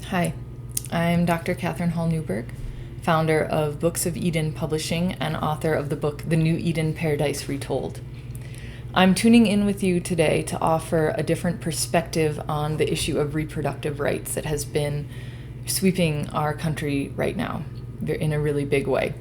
Hi, I'm Dr. Katherine Hall Newburgh, founder of Books of Eden Publishing and author of the book The New Eden Paradise Retold. I'm tuning in with you today to offer a different perspective on the issue of reproductive rights that has been sweeping our country right now in a really big way.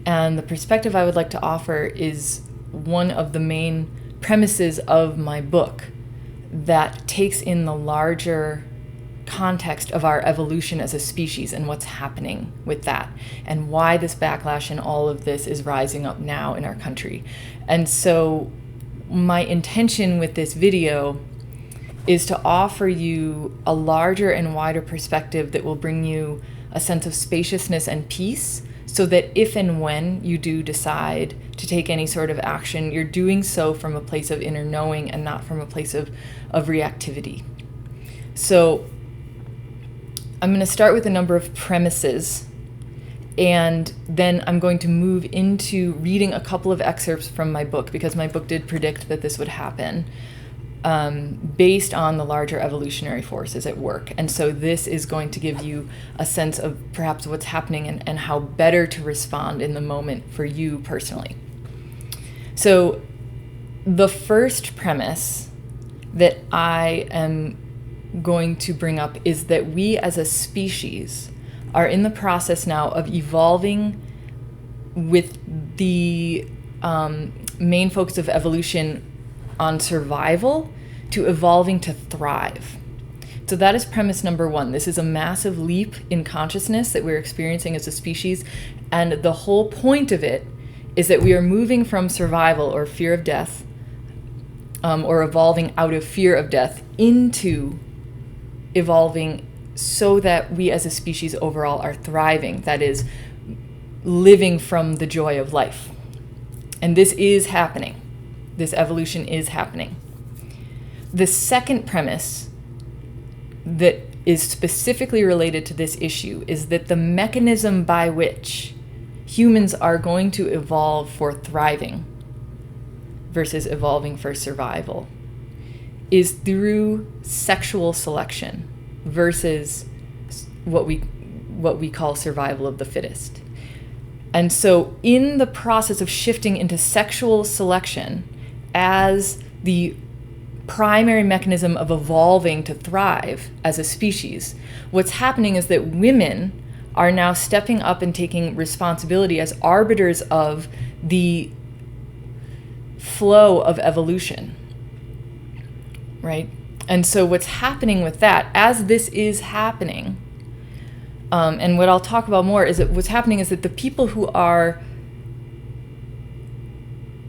And the perspective I would like to offer is one of the main premises of my book that takes in the larger context of our evolution as a species and what's happening with that and why this backlash and all of this is rising up now in our country. And so my intention with this video is to offer you a larger and wider perspective that will bring you a sense of spaciousness and peace, so that if and when you do decide to take any sort of action, you're doing so from a place of inner knowing and not from a place of reactivity. So I'm going to start with a number of premises, and then I'm going to move into reading a couple of excerpts from my book, because my book did predict that this would happen based on the larger evolutionary forces at work. And so this is going to give you a sense of perhaps what's happening and how better to respond in the moment for you personally. So the first premise that I am going to bring up is that we as a species are in the process now of evolving with the main focus of evolution on survival to evolving to thrive. So that is premise number one. This is a massive leap in consciousness that we're experiencing as a species, and the whole point of it is that we are moving from survival or fear of death, or evolving out of fear of death into evolving so that we as a species overall are thriving, that is, living from the joy of life. And this is happening. This evolution is happening. The second premise that is specifically related to this issue is that the mechanism by which humans are going to evolve for thriving versus evolving for survival is through sexual selection versus what we call survival of the fittest. And so in the process of shifting into sexual selection as the primary mechanism of evolving to thrive as a species, what's happening is that women are now stepping up and taking responsibility as arbiters of the flow of evolution. Right? And so what's happening with that, as this is happening, and what I'll talk about more is that what's happening is that the people who are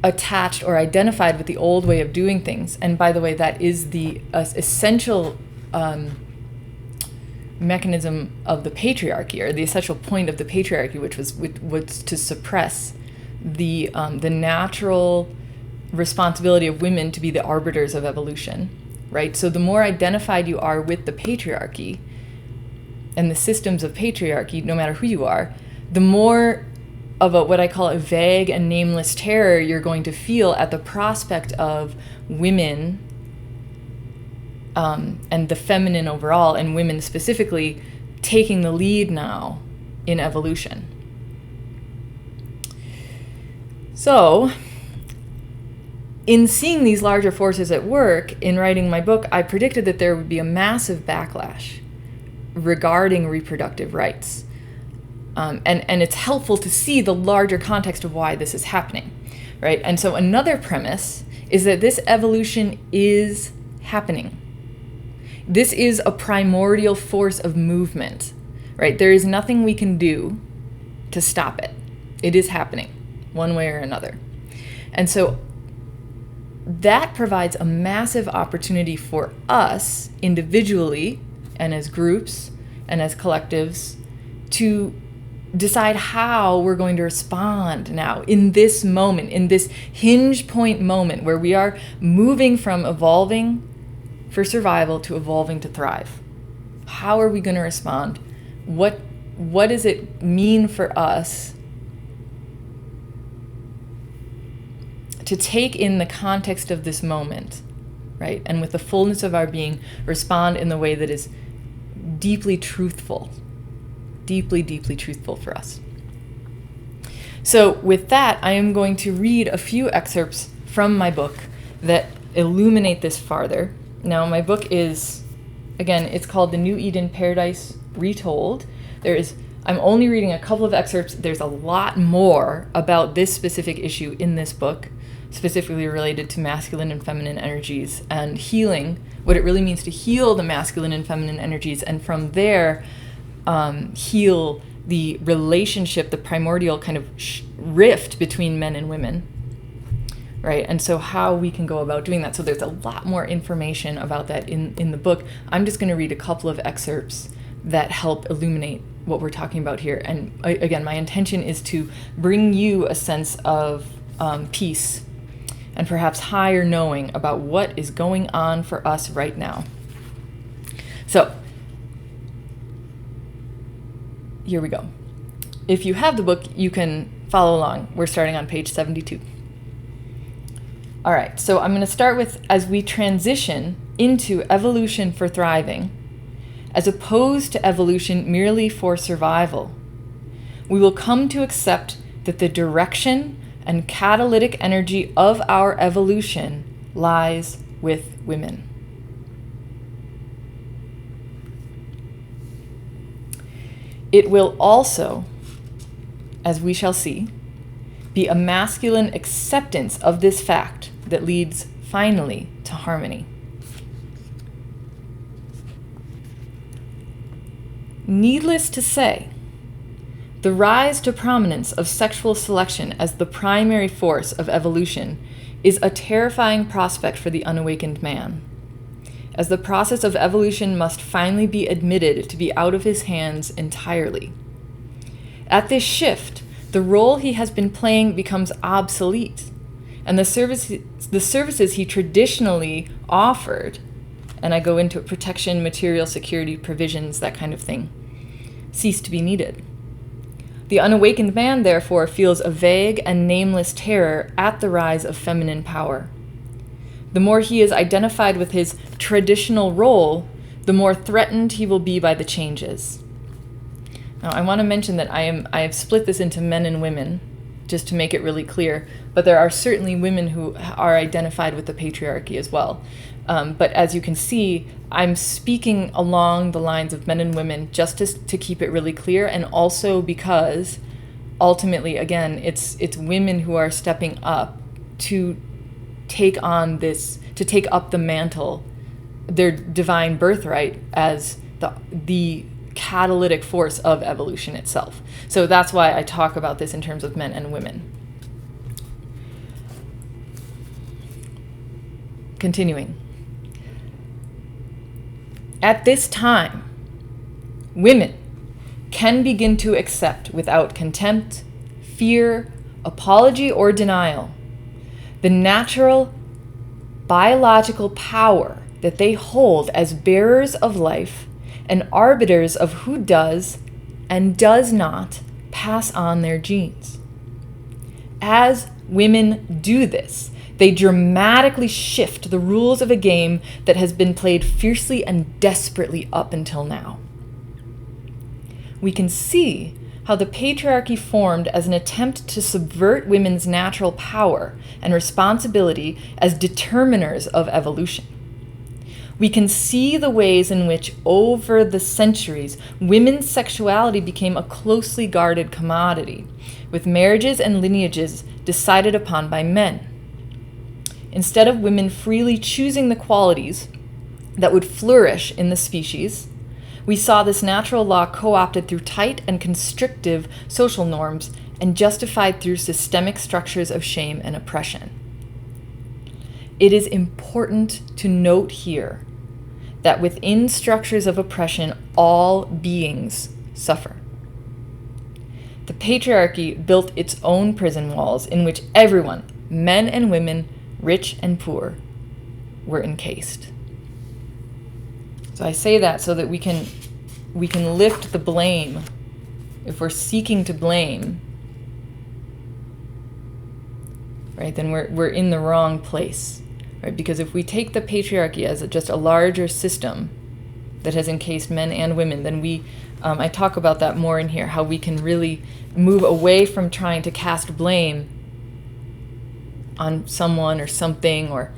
attached or identified with the old way of doing things, and by the way, that is the essential mechanism of the patriarchy, or the essential point of the patriarchy, which was to suppress the natural responsibility of women to be the arbiters of evolution, right? So the more identified you are with the patriarchy and the systems of patriarchy, no matter who you are, the more of what I call a vague and nameless terror you're going to feel at the prospect of women and the feminine overall, and women specifically, taking the lead now in evolution. So in seeing these larger forces at work, in writing my book, I predicted that there would be a massive backlash regarding reproductive rights. And it's helpful to see the larger context of why this is happening, right? And so another premise is that this evolution is happening. This is a primordial force of movement, right? There is nothing we can do to stop it. It is happening, one way or another. And so that provides a massive opportunity for us individually and as groups and as collectives to decide how we're going to respond now in this moment, in this hinge point moment where we are moving from evolving for survival to evolving to thrive. How are we going to respond? What does it mean for us to take in the context of this moment, right? And with the fullness of our being, respond in the way that is deeply truthful. Deeply, deeply truthful for us. So with that, I am going to read a few excerpts from my book that illuminate this farther. Now, my book is, again, it's called The New Eden Paradise Retold. I'm only reading a couple of excerpts. There's a lot more about this specific issue in this book, specifically related to masculine and feminine energies and healing, what it really means to heal the masculine and feminine energies, and from there heal the relationship, the primordial kind of rift between men and women, right? And so how we can go about doing that. So there's a lot more information about that in the book. I'm just going to read a couple of excerpts that help illuminate what we're talking about here. And again, my intention is to bring you a sense of peace and perhaps higher knowing about what is going on for us right now. So here we go. If you have the book, you can follow along. We're starting on page 72. All right, so I'm going to start with, as we transition into evolution for thriving, as opposed to evolution merely for survival, we will come to accept that the direction and catalytic energy of our evolution lies with women. It will also, as we shall see, be a masculine acceptance of this fact that leads finally to harmony. Needless to say, the rise to prominence of sexual selection as the primary force of evolution is a terrifying prospect for the unawakened man, as the process of evolution must finally be admitted to be out of his hands entirely. At this shift, the role he has been playing becomes obsolete, and the services he traditionally offered, and I go into protection, material security, provisions, that kind of thing, cease to be needed. The unawakened man, therefore, feels a vague and nameless terror at the rise of feminine power. The more he is identified with his traditional role, the more threatened he will be by the changes. Now, I want to mention that I have split this into men and women, just to make it really clear, but there are certainly women who are identified with the patriarchy as well. But as you can see, I'm speaking along the lines of men and women just to keep it really clear, and also because ultimately, again, it's women who are stepping up to take on this, to take up the mantle, their divine birthright as the catalytic force of evolution itself. So that's why I talk about this in terms of men and women. Continuing. At this time, women can begin to accept without contempt, fear, apology, or denial the natural biological power that they hold as bearers of life and arbiters of who does and does not pass on their genes. As women do this, they dramatically shift the rules of a game that has been played fiercely and desperately up until now. We can see how the patriarchy formed as an attempt to subvert women's natural power and responsibility as determiners of evolution. We can see the ways in which, over the centuries, women's sexuality became a closely guarded commodity, with marriages and lineages decided upon by men. Instead of women freely choosing the qualities that would flourish in the species, we saw this natural law co-opted through tight and constrictive social norms and justified through systemic structures of shame and oppression. It is important to note here that within structures of oppression, all beings suffer. The patriarchy built its own prison walls in which everyone, men and women, rich and poor, were encased. So I say that so that we can lift the blame. If we're seeking to blame, right, then we're in the wrong place, right? Because if we take the patriarchy as just a larger system that has encased men and women, then I talk about that more in here, how we can really move away from trying to cast blame on someone or something or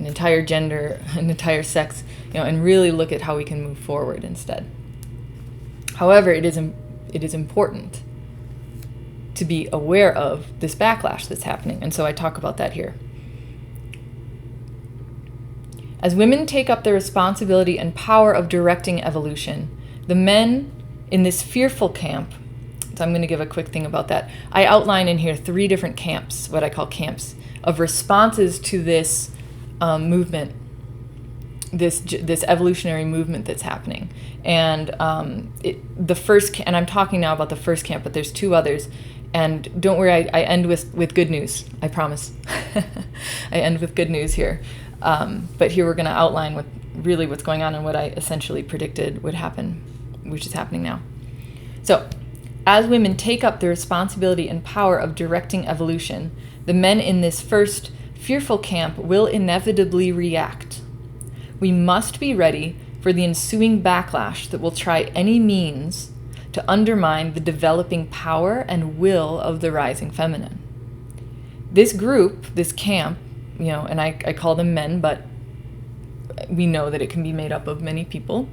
an entire gender, an entire sex, and really look at how we can move forward instead. However, it is important to be aware of this backlash that's happening, and so I talk about that here. As women take up the responsibility and power of directing evolution, the men in this fearful camp, so I'm going to give a quick thing about that. I outline in here 3 different camps, what I call camps, of responses to this movement, this evolutionary movement that's happening. And the first, and I'm talking now about the first camp, but there's 2 others. And don't worry, I end with good news, I promise. I end with good news here. But here we're going to outline what's going on and what I essentially predicted would happen, which is happening now. So, as women take up the responsibility and power of directing evolution, the men in this first fearful camp will inevitably react. We must be ready for the ensuing backlash that will try any means to undermine the developing power and will of the rising feminine. This group, this camp, and I call them men, but we know that it can be made up of many people.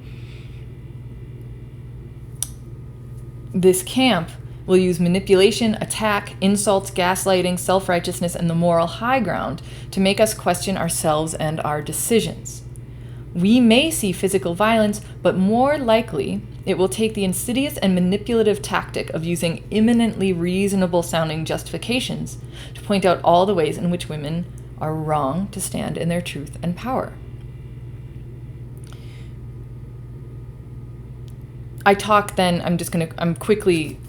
This camp will use manipulation, attack, insults, gaslighting, self-righteousness, and the moral high ground to make us question ourselves and our decisions. We may see physical violence, but more likely it will take the insidious and manipulative tactic of using eminently reasonable-sounding justifications to point out all the ways in which women are wrong to stand in their truth and power. I'm quickly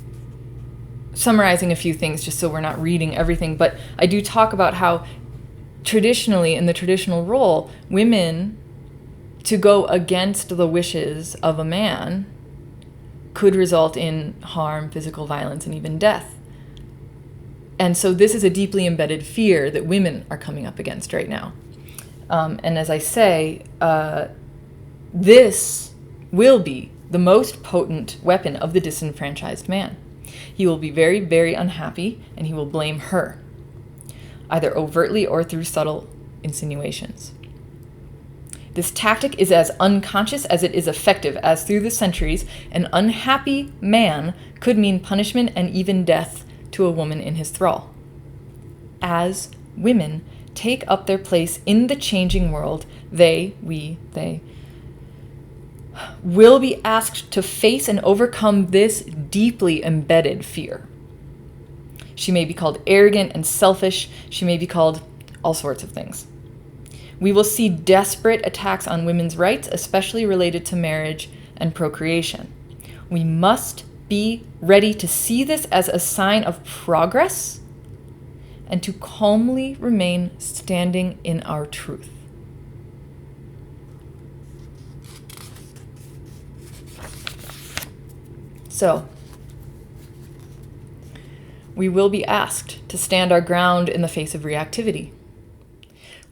summarizing a few things just so we're not reading everything, but I do talk about how traditionally, in the traditional role, women, to go against the wishes of a man could result in harm, physical violence, and even death. And so this is a deeply embedded fear that women are coming up against right now. And as I say, this will be the most potent weapon of the disenfranchised man. He will be very, very unhappy, and he will blame her, either overtly or through subtle insinuations. This tactic is as unconscious as it is effective, as through the centuries, an unhappy man could mean punishment and even death to a woman in his thrall. As women take up their place in the changing world, they will be asked to face and overcome this deeply embedded fear. She may be called arrogant and selfish. She may be called all sorts of things. We will see desperate attacks on women's rights, especially related to marriage and procreation. We must be ready to see this as a sign of progress and to calmly remain standing in our truth. So, we will be asked to stand our ground in the face of reactivity.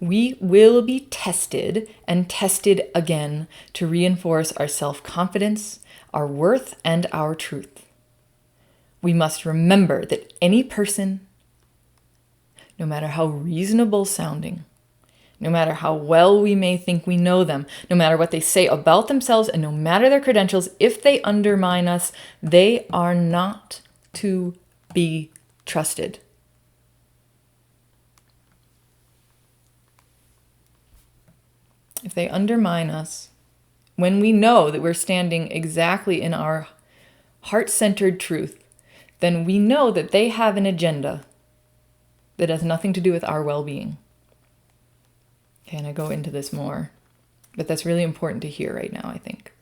We will be tested and tested again to reinforce our self-confidence, our worth, and our truth. We must remember that any person, no matter how reasonable sounding, no matter how well we may think we know them, no matter what they say about themselves, and no matter their credentials, if they undermine us, they are not to be trusted. If they undermine us, when we know that we're standing exactly in our heart-centered truth, then we know that they have an agenda that has nothing to do with our well-being. Okay, and I go into this more, but that's really important to hear right now, I think.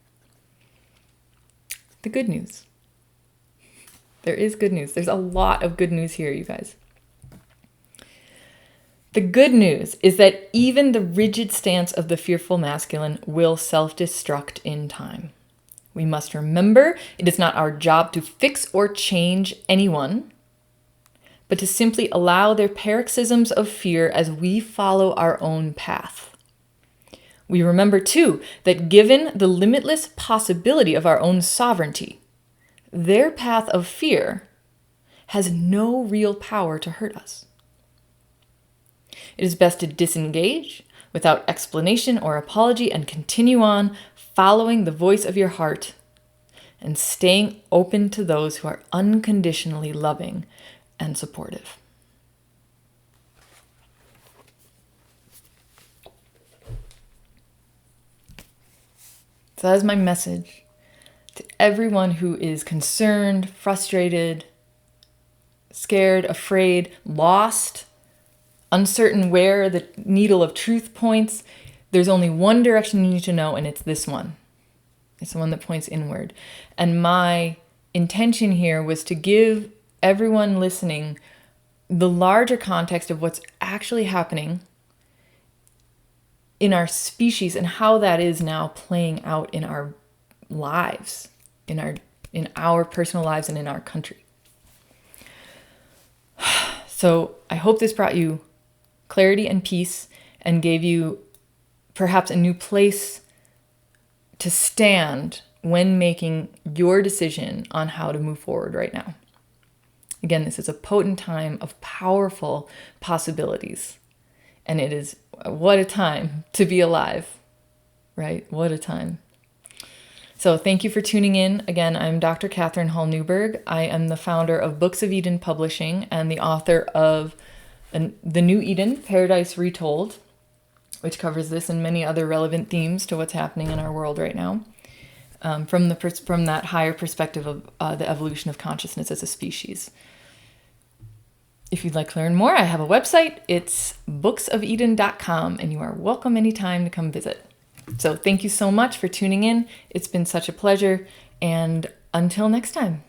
The good news. There is good news. There's a lot of good news here, you guys. The good news is that even the rigid stance of the fearful masculine will self-destruct in time. We must remember it is not our job to fix or change anyone, but to simply allow their paroxysms of fear as we follow our own path. We remember, too, that given the limitless possibility of our own sovereignty, their path of fear has no real power to hurt us. It is best to disengage without explanation or apology and continue on following the voice of your heart and staying open to those who are unconditionally loving and supportive. So that is my message to everyone who is concerned, frustrated, scared, afraid, lost, uncertain where the needle of truth points. There's only one direction you need to know, and it's this one. It's the one that points inward. And my intention here was to give everyone listening the larger context of what's actually happening in our species and how that is now playing out in our lives, in our personal lives and in our country. So I hope this brought you clarity and peace and gave you perhaps a new place to stand when making your decision on how to move forward right now. Again, this is a potent time of powerful possibilities. And it is, what a time to be alive, right? What a time. So thank you for tuning in. Again, I'm Dr. Katherine Hall Newburgh. I am the founder of Books of Eden Publishing and the author of The New Eden, Paradise Retold, which covers this and many other relevant themes to what's happening in our world right now, from that higher perspective of the evolution of consciousness as a species. If you'd like to learn more, I have a website. It's booksofeden.com, and you are welcome anytime to come visit. So thank you so much for tuning in. It's been such a pleasure, and until next time.